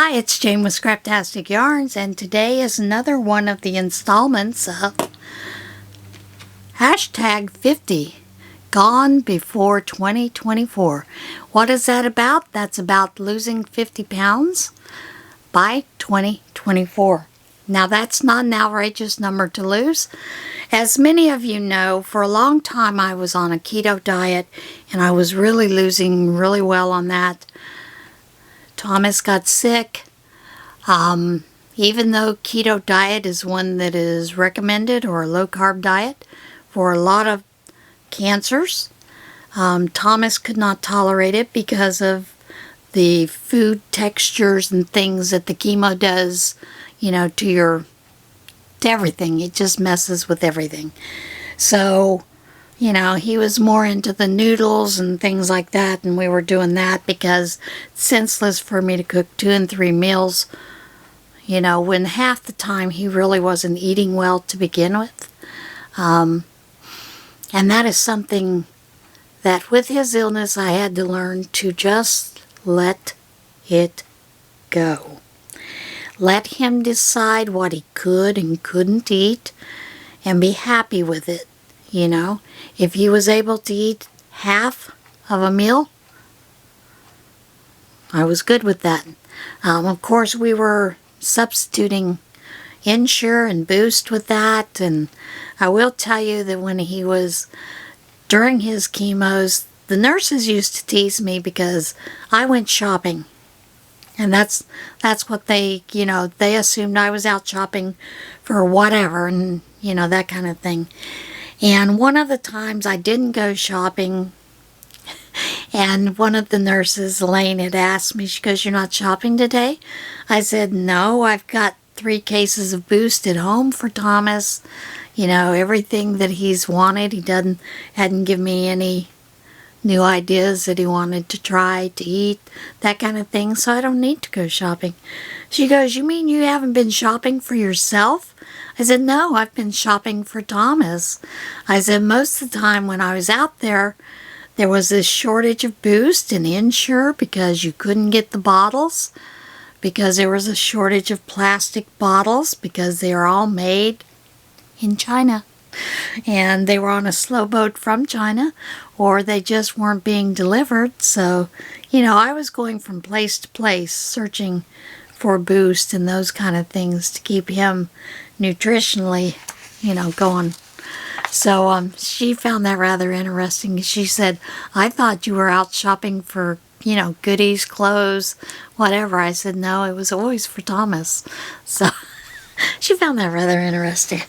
Hi, it's Jane with Scraptastic Yarns, and today is another one of the installments of hashtag 50, Gone Before 2024. What is that about? That's about losing 50 pounds by 2024. Now, that's not an outrageous number to lose. As many of you know, for a long time I was on a keto diet, and I was really losing really well on that. Thomas got sick. Even though keto diet is one that is recommended, or a low-carb diet, for a lot of cancers, Thomas could not tolerate it because of the food textures and things that the chemo does, to everything. It just messes with everything. So, he was more into the noodles and things like that, and we were doing that because it's senseless for me to cook 2 and 3 meals, when half the time he really wasn't eating well to begin with. And that is something that with his illness I had to learn to just let it go. Let him decide what he could and couldn't eat and be happy with it. If he was able to eat half of a meal, I was good with that. Of course, we were substituting Ensure and Boost with that, and I will tell you that when he was during his chemos, the nurses used to tease me because I went shopping. And that's what they assumed I was out shopping for whatever, and that kind of thing. And one of the times I didn't go shopping, and one of the nurses, Elaine, had asked me, she goes, "You're not shopping today?" I said, "No, I've got 3 cases of Boost at home for Thomas. Everything that he's wanted. He hadn't given me any new ideas that he wanted to try to eat, that kind of thing, so I don't need to go shopping." She goes, "You mean you haven't been shopping for yourself?" I said, "No, I've been shopping for Thomas." I said, "Most of the time when I was out there, there was this shortage of Boost and Ensure because you couldn't get the bottles, because there was a shortage of plastic bottles because they are all made in China. And they were on a slow boat from China, or they just weren't being delivered. So, I was going from place to place searching for Boost and those kind of things to keep him nutritionally, going." So she found that rather interesting. She said, "I thought you were out shopping for, goodies, clothes, whatever." I said, "No, it was always for Thomas." So she found that rather interesting.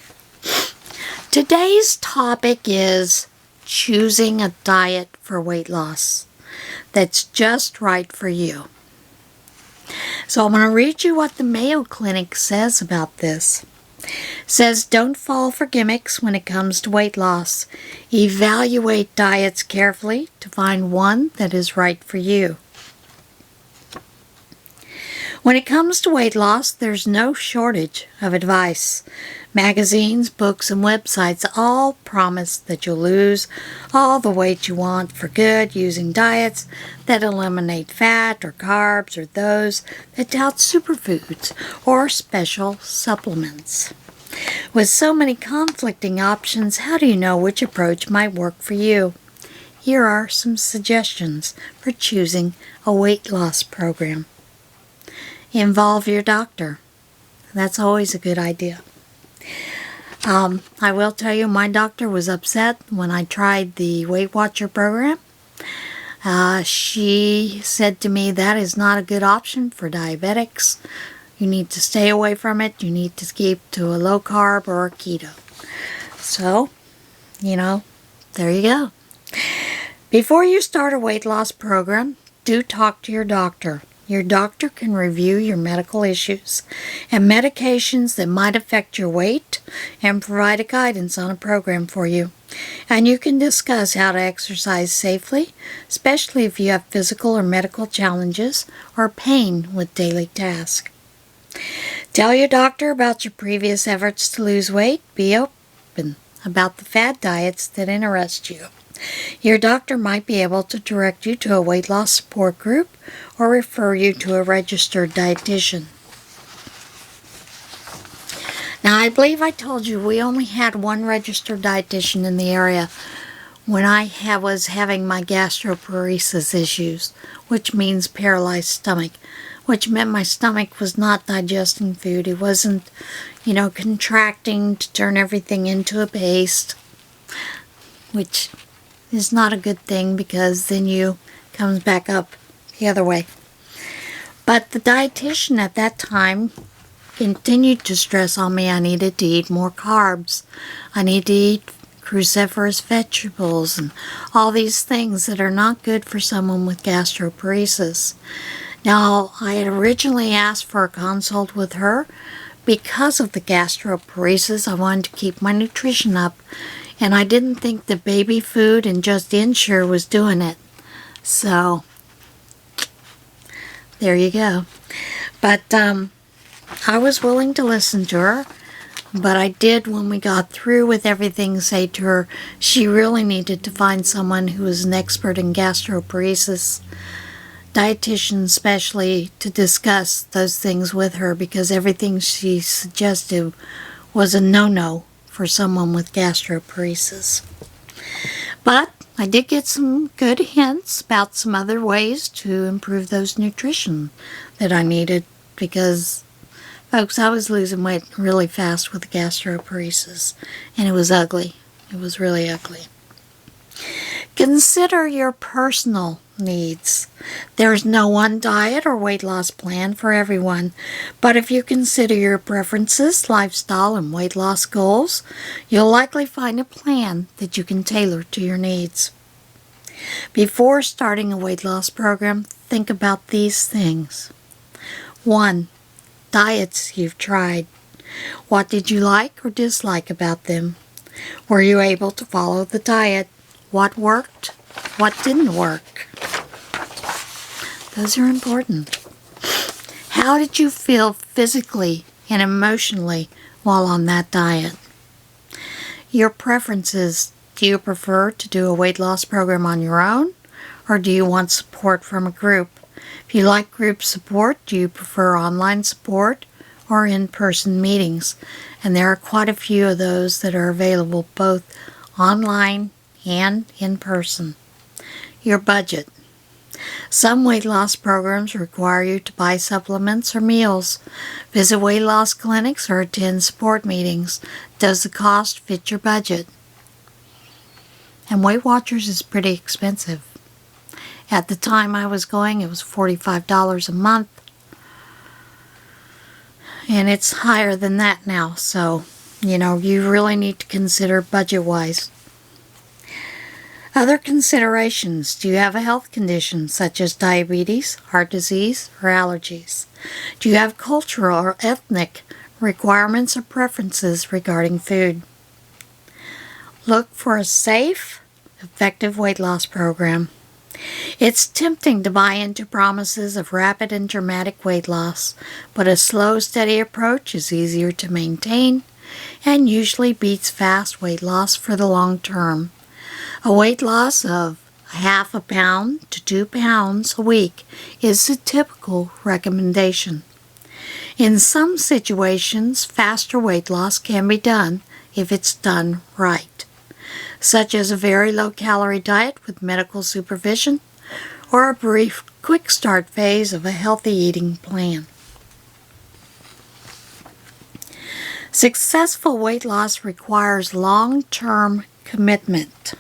Today's topic is choosing a diet for weight loss that's just right for you. So I'm going to read you what the Mayo Clinic says about this. It says, "Don't fall for gimmicks when it comes to weight loss. Evaluate diets carefully to find one that is right for you. When it comes to weight loss, there's no shortage of advice. Magazines, books, and websites all promise that you'll lose all the weight you want for good using diets that eliminate fat or carbs, or those that tout superfoods or special supplements. With so many conflicting options, how do you know which approach might work for you? Here are some suggestions for choosing a weight loss program. Involve your doctor. That's always a good idea. I will tell you, my doctor was upset when I tried the Weight Watcher program. She said to me, "That is not a good option for diabetics. You need to stay away from it. You need to keep to a low carb or a keto." So, there you go. Before you start a weight loss program, do talk to your doctor. Your doctor can review your medical issues and medications that might affect your weight and provide a guidance on a program for you. And you can discuss how to exercise safely, especially if you have physical or medical challenges or pain with daily tasks. Tell your doctor about your previous efforts to lose weight. Be open about the fad diets that interest you. Your doctor might be able to direct you to a weight loss support group or refer you to a registered dietitian. Now, I believe I told you we only had one registered dietitian in the area when I was having my gastroparesis issues, which means paralyzed stomach, which meant my stomach was not digesting food. It wasn't, contracting to turn everything into a paste, which is not a good thing because then you comes back up the other way. But the dietitian at that time continued to stress on me I needed to eat more carbs. I need to eat cruciferous vegetables and all these things that are not good for someone with gastroparesis. Now, I had originally asked for a consult with her because of the gastroparesis. I wanted to keep my nutrition up, and I didn't think the baby food and just Ensure was doing it. So, there you go. But I was willing to listen to her, but I did, when we got through with everything, say to her she really needed to find someone who was an expert in gastroparesis, dietitian especially, to discuss those things with her, because everything she suggested was a no-no for someone with gastroparesis. But I did get some good hints about some other ways to improve those nutrition that I needed, because folks, I was losing weight really fast with gastroparesis, and it was ugly. It was really ugly. Consider your personal needs. There's no one diet or weight loss plan for everyone, but if you consider your preferences, lifestyle, and weight loss goals, you'll likely find a plan that you can tailor to your needs. Before starting a weight loss program, think about these things. 1. Diets you've tried. What did you like or dislike about them? Were you able to follow the diet? What worked? What didn't work? Those are important. How did you feel physically and emotionally while on that diet? Your preferences. Do you prefer to do a weight loss program on your own, or do you want support from a group? If you like group support, do you prefer online support or in-person meetings? And there are quite a few of those that are available both online and in person. Your budget. Some weight loss programs require you to buy supplements or meals, visit weight loss clinics, or attend support meetings. Does the cost fit your budget? And Weight Watchers is pretty expensive. At the time I was going, it was $45 a month. And it's higher than that now. So, you really need to consider budget-wise. Other considerations. Do you have a health condition such as diabetes, heart disease, or allergies? Do you have cultural or ethnic requirements or preferences regarding food? Look for a safe, effective weight loss program. It's tempting to buy into promises of rapid and dramatic weight loss, but a slow, steady approach is easier to maintain and usually beats fast weight loss for the long term. A weight loss of 1/2 pound to 2 pounds a week is the typical recommendation. In some situations, faster weight loss can be done if it's done right, such as a very low-calorie diet with medical supervision or a brief quick start phase of a healthy eating plan. Successful weight loss requires long-term commitment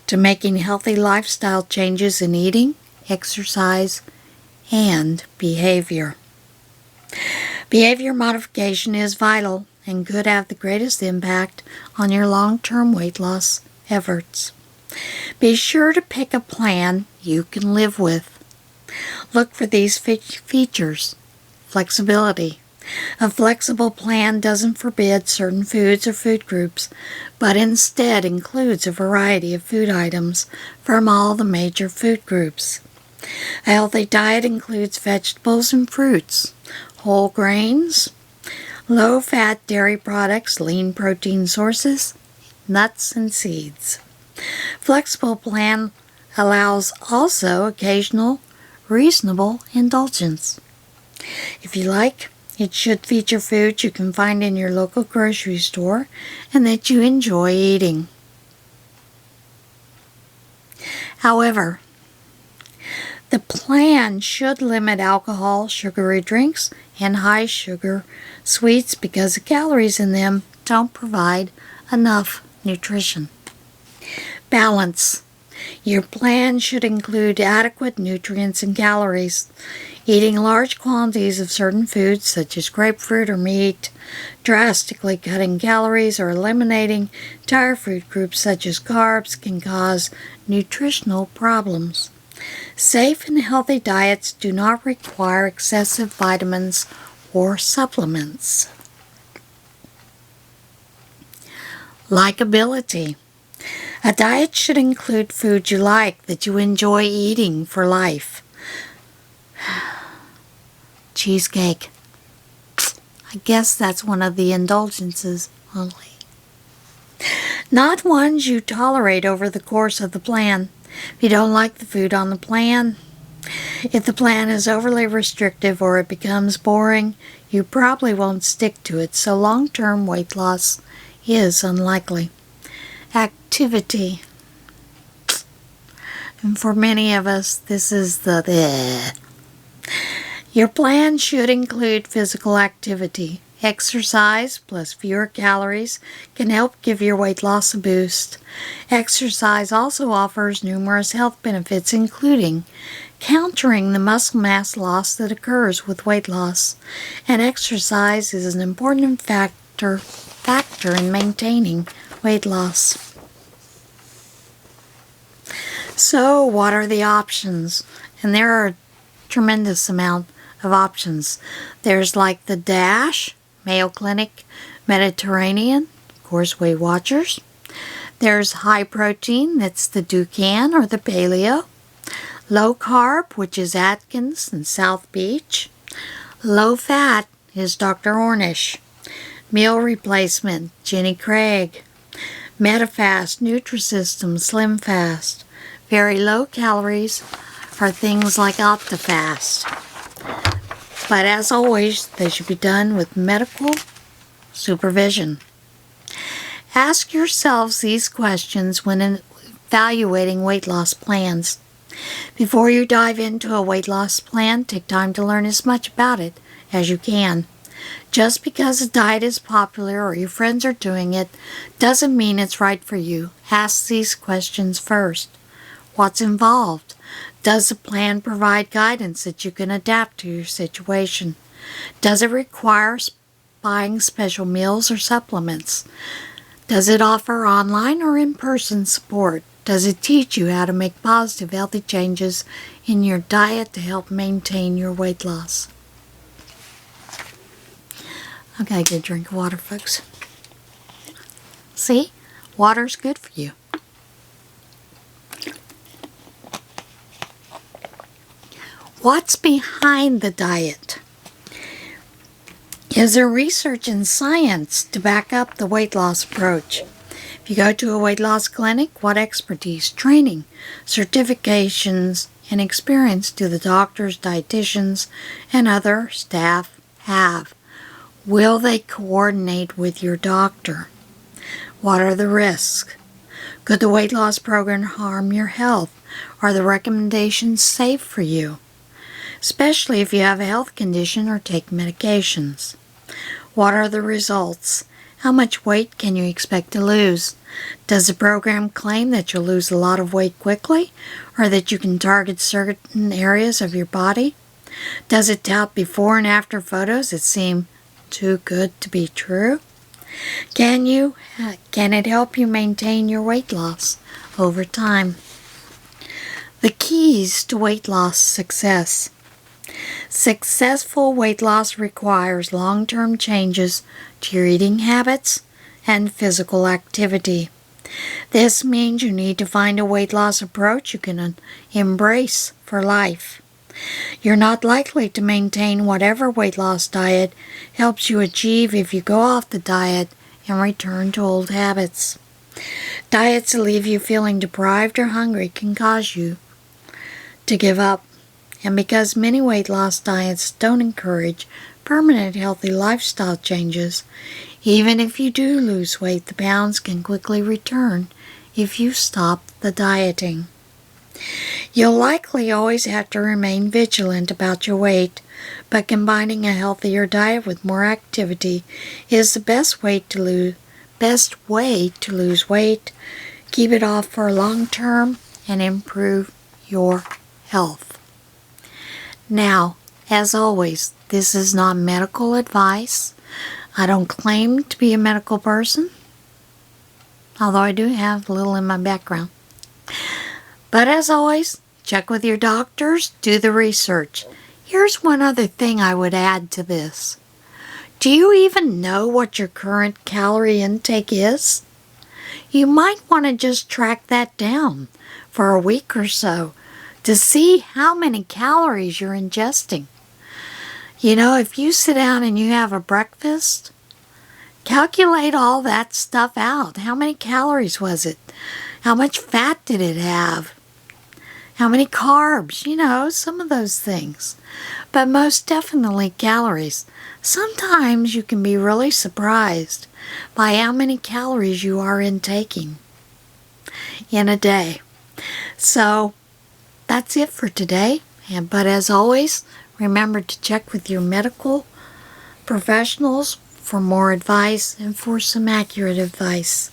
to making healthy lifestyle changes in eating, exercise, and behavior. Behavior modification is vital and could have the greatest impact on your long-term weight loss efforts. Be sure to pick a plan you can live with. Look for these features. Flexibility. A flexible plan doesn't forbid certain foods or food groups, but instead includes a variety of food items from all the major food groups. A healthy diet includes vegetables and fruits, whole grains, low-fat dairy products, lean protein sources, nuts, and seeds. Flexible plan allows also occasional reasonable indulgence. If you like, it should feature foods you can find in your local grocery store and that you enjoy eating. However, the plan should limit alcohol, sugary drinks, and high sugar sweets because the calories in them don't provide enough nutrition. Balance. Your plan should include adequate nutrients and calories. Eating large quantities of certain foods such as grapefruit or meat, drastically cutting calories or eliminating entire food groups such as carbs can cause nutritional problems. Safe and healthy diets do not require excessive vitamins or supplements. Likeability. A diet should include foods you like, that you enjoy eating for life. Cheesecake. I guess that's one of the indulgences only. Not ones you tolerate over the course of the plan. If you don't like the food on the plan, if the plan is overly restrictive or it becomes boring, you probably won't stick to it, so long-term weight loss is unlikely. Activity. And for many of us, this is the bleh. Your plan should include physical activity. Exercise plus fewer calories can help give your weight loss a boost. Exercise also offers numerous health benefits, including countering the muscle mass loss that occurs with weight loss. And exercise is an important factor in maintaining weight loss. So, what are the options? And there are a tremendous amount of options. There's like the DASH, Mayo Clinic, Mediterranean, of course Weight Watchers. There's high protein, that's the Dukan or the Paleo. Low carb, which is Atkins and South Beach. Low fat is Dr. Ornish. Meal replacement, Jenny Craig. MetaFast, Nutrisystem, Slim Fast. Very low calories are things like OptiFast. But as always, they should be done with medical supervision. Ask yourselves these questions when evaluating weight loss plans. Before you dive into a weight loss plan, take time to learn as much about it as you can. Just because a diet is popular or your friends are doing it doesn't mean it's right for you. Ask these questions first. What's involved? Does the plan provide guidance that you can adapt to your situation? Does it require buying special meals or supplements? Does it offer online or in-person support? Does it teach you how to make positive, healthy changes in your diet to help maintain your weight loss? I've got to get a drink of water, folks. See? Water's good for you. What's behind the diet? Is there research and science to back up the weight loss approach? If you go to a weight loss clinic, what expertise, training, certifications, and experience do the doctors, dietitians, and other staff have? Will they coordinate with your doctor? What are the risks? Could the weight loss program harm your health? Are the recommendations safe for you? Especially if you have a health condition or take medications. What are the results? How much weight can you expect to lose? Does the program claim that you'll lose a lot of weight quickly, or that you can target certain areas of your body? Does it tout before and after photos that seem too good to be true? Can it help you maintain your weight loss over time? The keys to weight loss success. Successful weight loss requires long-term changes to your eating habits and physical activity. This means you need to find a weight loss approach you can embrace for life. You're not likely to maintain whatever weight loss diet helps you achieve if you go off the diet and return to old habits. Diets that leave you feeling deprived or hungry can cause you to give up. And because many weight loss diets don't encourage permanent healthy lifestyle changes, even if you do lose weight, the pounds can quickly return if you stop the dieting. You'll likely always have to remain vigilant about your weight, but combining a healthier diet with more activity is the best way to lose weight, keep it off for long term, and improve your health. Now, as always, this is not medical advice. I don't claim to be a medical person, although I do have a little in my background. But as always, check with your doctors, do the research. Here's one other thing I would add to this. Do you even know what your current calorie intake is? You might want to just track that down for a week or so to see how many calories you're ingesting. You know, if you sit down and you have a breakfast, calculate all that stuff out. How many calories was it? How much fat did it have? How many carbs? You know, some of those things. But most definitely calories. Sometimes you can be really surprised by how many calories you are intaking in a day. So, that's it for today. But as always, remember to check with your medical professionals for more advice and for some accurate advice.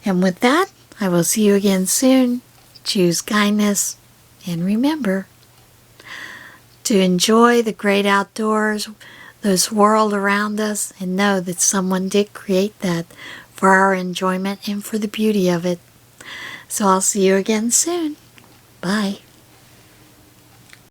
And with that, I will see you again soon. Choose kindness, and remember to enjoy the great outdoors, this world around us, and know that someone did create that for our enjoyment and for the beauty of it. So I'll see you again soon. Bye.